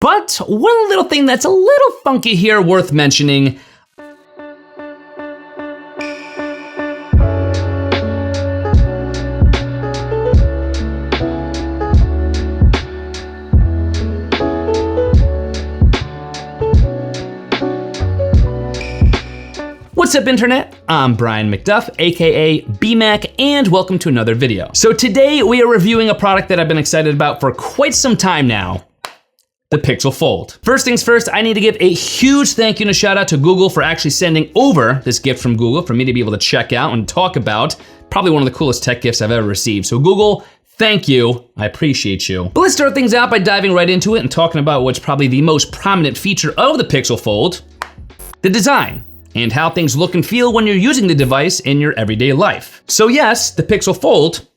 But one little thing that's a little funky here worth mentioning. What's up, internet? I'm Brian MacDuff, aka BMAC, and welcome to another video. So today we are reviewing a product that I've been excited about for quite some time now, the Pixel Fold. First things first, I need to give a huge thank you and a shout out to Google for actually sending over this gift from Google for me to be able to check out and talk about. Probably one of the coolest tech gifts I've ever received. So Google, thank you, I appreciate you. But let's start things out by diving right into it and talking about what's probably the most prominent feature of the Pixel Fold, the design, and how things look and feel when you're using the device in your everyday life. So yes, the Pixel Fold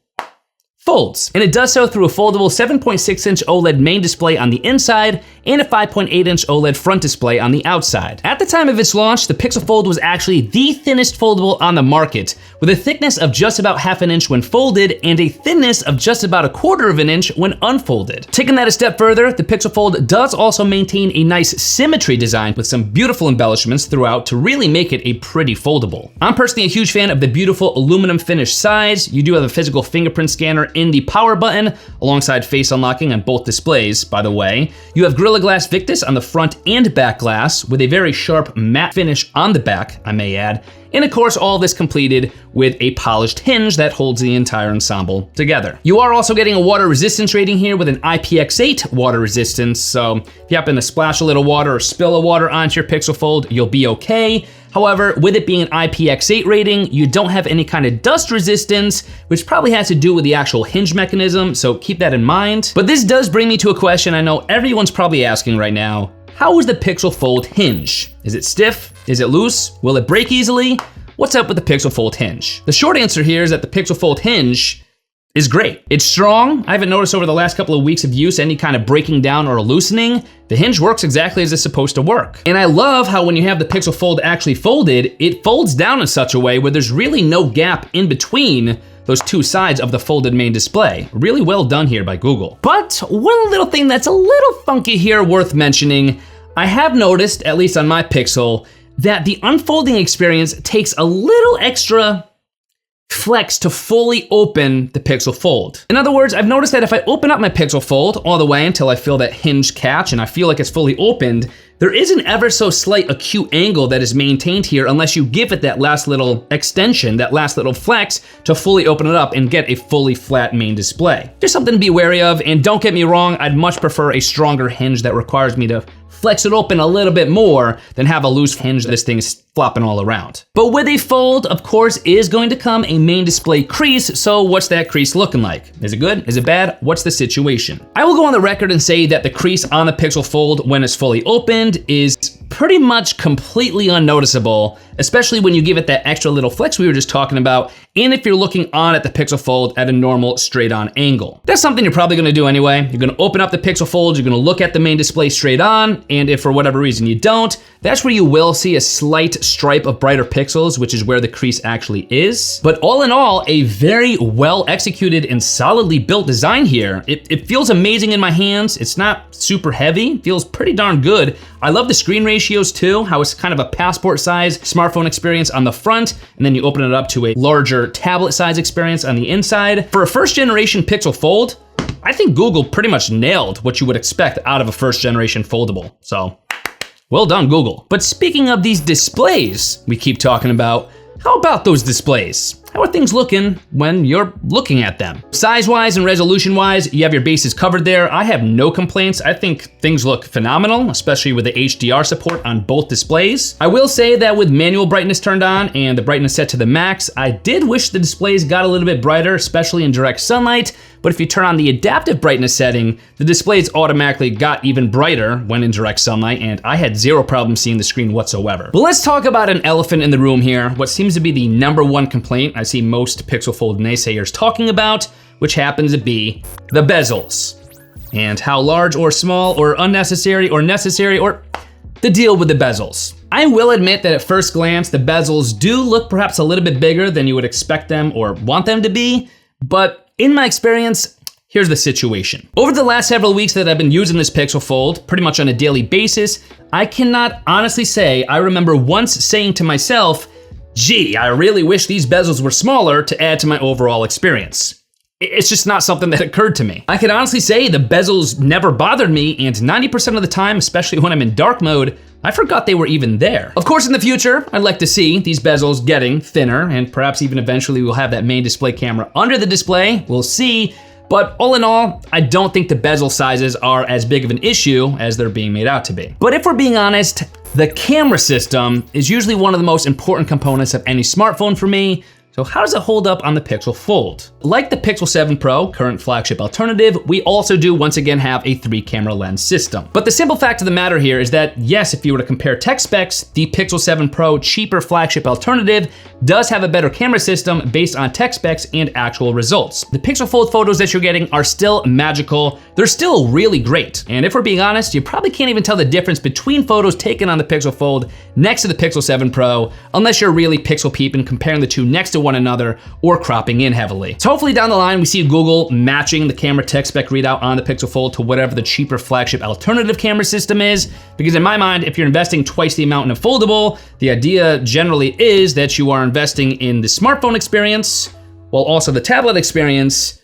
folds, and it does so through a foldable 7.6-inch OLED main display on the inside and a 5.8-inch OLED front display on the outside. At the time of its launch, the Pixel Fold was actually the thinnest foldable on the market, with a thickness of just about half an inch when folded and a thinness of just about a quarter of an inch when unfolded. Taking that a step further, the Pixel Fold does also maintain a nice symmetry design with some beautiful embellishments throughout to really make it a pretty foldable. I'm personally a huge fan of the beautiful aluminum finish sides. You do have a physical fingerprint scanner in the power button, alongside face unlocking on both displays, by the way. You have Gorilla Glass Victus on the front and back glass, with a very sharp matte finish on the back, I may add. And of course, all this completed with a polished hinge that holds the entire ensemble together. You are also getting a water resistance rating here with an IPX8 water resistance, so if you happen to splash a little water or spill a water onto your Pixel Fold, you'll be okay. However, with it being an IPX8 rating, you don't have any kind of dust resistance, which probably has to do with the actual hinge mechanism, so keep that in mind. But this does bring me to a question I know everyone's probably asking right now. How is the Pixel Fold hinge? Is it stiff? Is it loose? Will it break easily? What's up with the Pixel Fold hinge? The short answer here is that the Pixel Fold hinge is great. It's strong. I haven't noticed over the last couple of weeks of use any kind of breaking down or loosening. The hinge works exactly as it's supposed to work. And I love how when you have the Pixel Fold actually folded, it folds down in such a way where there's really no gap in between those two sides of the folded main display. Really well done here by Google. But one little thing that's a little funky here worth mentioning, I have noticed, at least on my Pixel, that the unfolding experience takes a little extra flex to fully open the Pixel Fold. In other words, I've noticed that if I open up my Pixel Fold all the way until I feel that hinge catch and I feel like it's fully opened, there is an ever so slight acute angle that is maintained here unless you give it that last little extension, that last little flex to fully open it up and get a fully flat main display. Just something to be wary of, and don't get me wrong, I'd much prefer a stronger hinge that requires me to flex it open a little bit more than have a loose hinge this thing is flopping all around. But with a fold, of course, is going to come a main display crease, so what's that crease looking like? Is it good? Is it bad? What's the situation? I will go on the record and say that the crease on the Pixel Fold when it's fully opened is pretty much completely unnoticeable, especially when you give it that extra little flex we were just talking about, and if you're looking on at the Pixel Fold at a normal straight on angle. That's something you're probably gonna do anyway. You're gonna open up the Pixel Fold, you're gonna look at the main display straight on, and if for whatever reason you don't, that's where you will see a slight stripe of brighter pixels, which is where the crease actually is. But all in all, a very well executed and solidly built design here. It feels amazing in my hands. It's not super heavy, it feels pretty darn good. I love the screen ratios too, how it's kind of a passport size smartphone experience on the front, and then you open it up to a larger tablet size experience on the inside. For a first generation Pixel Fold, I think Google pretty much nailed what you would expect out of a first generation foldable. So, well done, Google. But speaking of these displays we keep talking about, how about those displays? How are things looking when you're looking at them? Size-wise and resolution-wise, you have your bases covered there. I have no complaints. I think things look phenomenal, especially with the HDR support on both displays. I will say that with manual brightness turned on and the brightness set to the max, I did wish the displays got a little bit brighter, especially in direct sunlight. But if you turn on the adaptive brightness setting, the displays automatically got even brighter when in direct sunlight, and I had zero problem seeing the screen whatsoever. But let's talk about an elephant in the room here, what seems to be the #1 complaint I see most Pixel Fold naysayers talking about, which happens to be the bezels. And how large or small or unnecessary or necessary or the deal with the bezels. I will admit that at first glance, the bezels do look perhaps a little bit bigger than you would expect them or want them to be, but in my experience, here's the situation. Over the last several weeks that I've been using this Pixel Fold, pretty much on a daily basis, I cannot honestly say I remember once saying to myself, gee, I really wish these bezels were smaller to add to my overall experience. It's just not something that occurred to me. I can honestly say the bezels never bothered me, and 90% of the time, especially when I'm in dark mode, I forgot they were even there. Of course, in the future, I'd like to see these bezels getting thinner, and perhaps even eventually we'll have that main display camera under the display. We'll see. But all in all, I don't think the bezel sizes are as big of an issue as they're being made out to be. But if we're being honest, the camera system is usually one of the most important components of any smartphone for me. So how does it hold up on the Pixel Fold? Like the Pixel 7 Pro, current flagship alternative, we also do once again have a 3-camera lens system. But the simple fact of the matter here is that yes, if you were to compare tech specs, the Pixel 7 Pro cheaper flagship alternative does have a better camera system based on tech specs and actual results. The Pixel Fold photos that you're getting are still magical. They're still really great. And if we're being honest, you probably can't even tell the difference between photos taken on the Pixel Fold next to the Pixel 7 Pro, unless you're really pixel peeping, comparing the two next to one another or cropping in heavily. So hopefully down the line we see Google matching the camera tech spec readout on the Pixel Fold to whatever the cheaper flagship alternative camera system is, because in my mind, if you're investing twice the amount in a foldable, the idea generally is that you are investing in the smartphone experience while also the tablet experience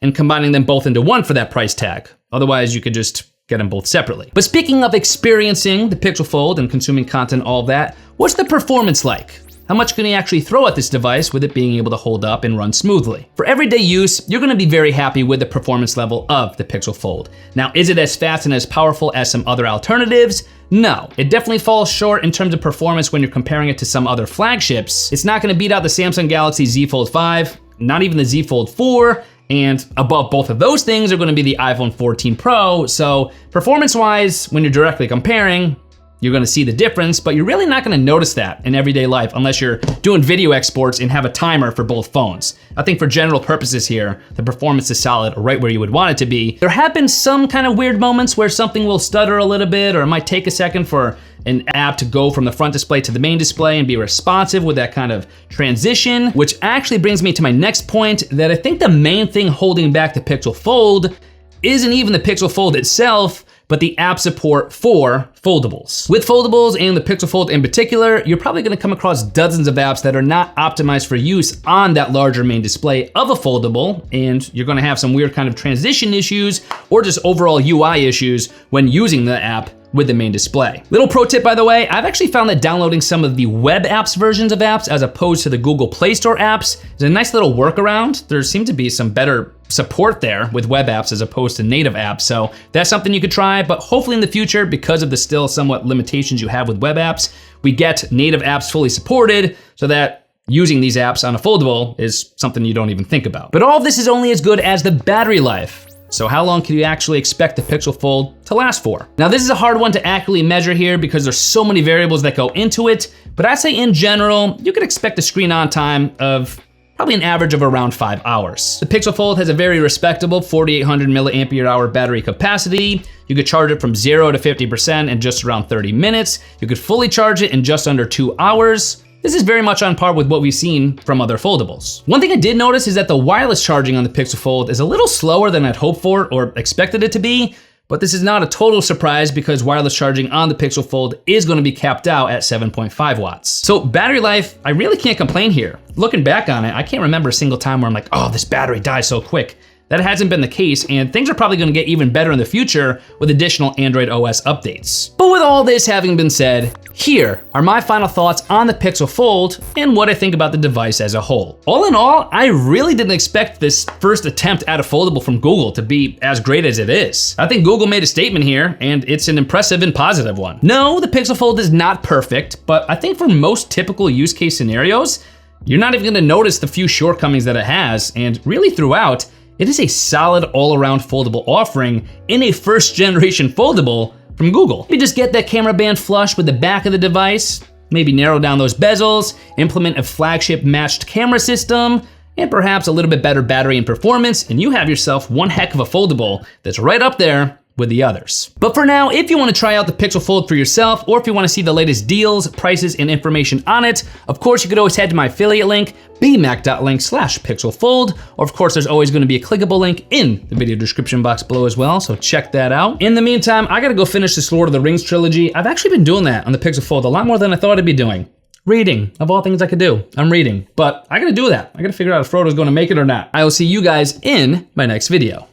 and combining them both into one for that price tag. Otherwise you could just get them both separately. But speaking of experiencing the Pixel Fold and consuming content, all of that, what's the performance like? How much can you actually throw at this device with it being able to hold up and run smoothly? For everyday use, you're gonna be very happy with the performance level of the Pixel Fold. Now, is it as fast and as powerful as some other alternatives? No, it definitely falls short in terms of performance when you're comparing it to some other flagships. It's not gonna beat out the Samsung Galaxy Z Fold 5, not even the Z Fold 4, and above both of those things are gonna be the iPhone 14 Pro, so performance-wise, when you're directly comparing, you're gonna see the difference, but you're really not gonna notice that in everyday life unless you're doing video exports and have a timer for both phones. I think for general purposes here, the performance is solid right where you would want it to be. There have been some kind of weird moments where something will stutter a little bit, or it might take a second for an app to go from the front display to the main display and be responsive with that kind of transition, which actually brings me to my next point, that I think the main thing holding back the Pixel Fold isn't even the Pixel Fold itself, but the app support for foldables. With foldables and the Pixel Fold in particular, you're probably gonna come across dozens of apps that are not optimized for use on that larger main display of a foldable, and you're gonna have some weird kind of transition issues or just overall UI issues when using the app with the main display. Little pro tip, by the way, I've actually found that downloading some of the web apps versions of apps as opposed to the Google Play Store apps is a nice little workaround. There seems to be some better support there with web apps as opposed to native apps, so that's something you could try, but hopefully in the future, because of the still somewhat limitations you have with web apps, we get native apps fully supported so that using these apps on a foldable is something you don't even think about. But all of this is only as good as the battery life. So how long can you actually expect the Pixel Fold to last for? Now this is a hard one to accurately measure here because there's so many variables that go into it, but I'd say in general, you could expect a screen on time of probably an average of around 5 hours. The Pixel Fold has a very respectable 4,800 milliampere hour battery capacity. You could charge it from 0 to 50% in just around 30 minutes. You could fully charge it in just under 2 hours. This is very much on par with what we've seen from other foldables. One thing I did notice is that the wireless charging on the Pixel Fold is a little slower than I'd hoped for or expected it to be, but this is not a total surprise because wireless charging on the Pixel Fold is gonna be capped out at 7.5 watts. So battery life, I really can't complain here. Looking back on it, I can't remember a single time where I'm like, oh, this battery dies so quick. That hasn't been the case, and things are probably gonna get even better in the future with additional Android OS updates. But with all this having been said, here are my final thoughts on the Pixel Fold and what I think about the device as a whole. All in all, I really didn't expect this first attempt at a foldable from Google to be as great as it is. I think Google made a statement here, and it's an impressive and positive one. No, the Pixel Fold is not perfect, but I think for most typical use case scenarios, you're not even gonna notice the few shortcomings that it has, and really throughout, it is a solid all-around foldable offering in a first-generation foldable from Google. You just get that camera band flush with the back of the device, maybe narrow down those bezels, implement a flagship matched camera system, and perhaps a little bit better battery and performance, and you have yourself one heck of a foldable that's right up there with the others. But for now, if you want to try out the Pixel Fold for yourself, or if you want to see the latest deals, prices, and information on it, of course, you could always head to my affiliate link, bmac.link/pixelfold, or of course, there's always gonna be a clickable link in the video description box below as well, so check that out. In the meantime, I gotta go finish this Lord of the Rings trilogy. I've actually been doing that on the Pixel Fold a lot more than I thought I'd be doing. Reading, of all things I could do, I'm reading. But I gotta do that. I gotta figure out if Frodo's gonna make it or not. I will see you guys in my next video.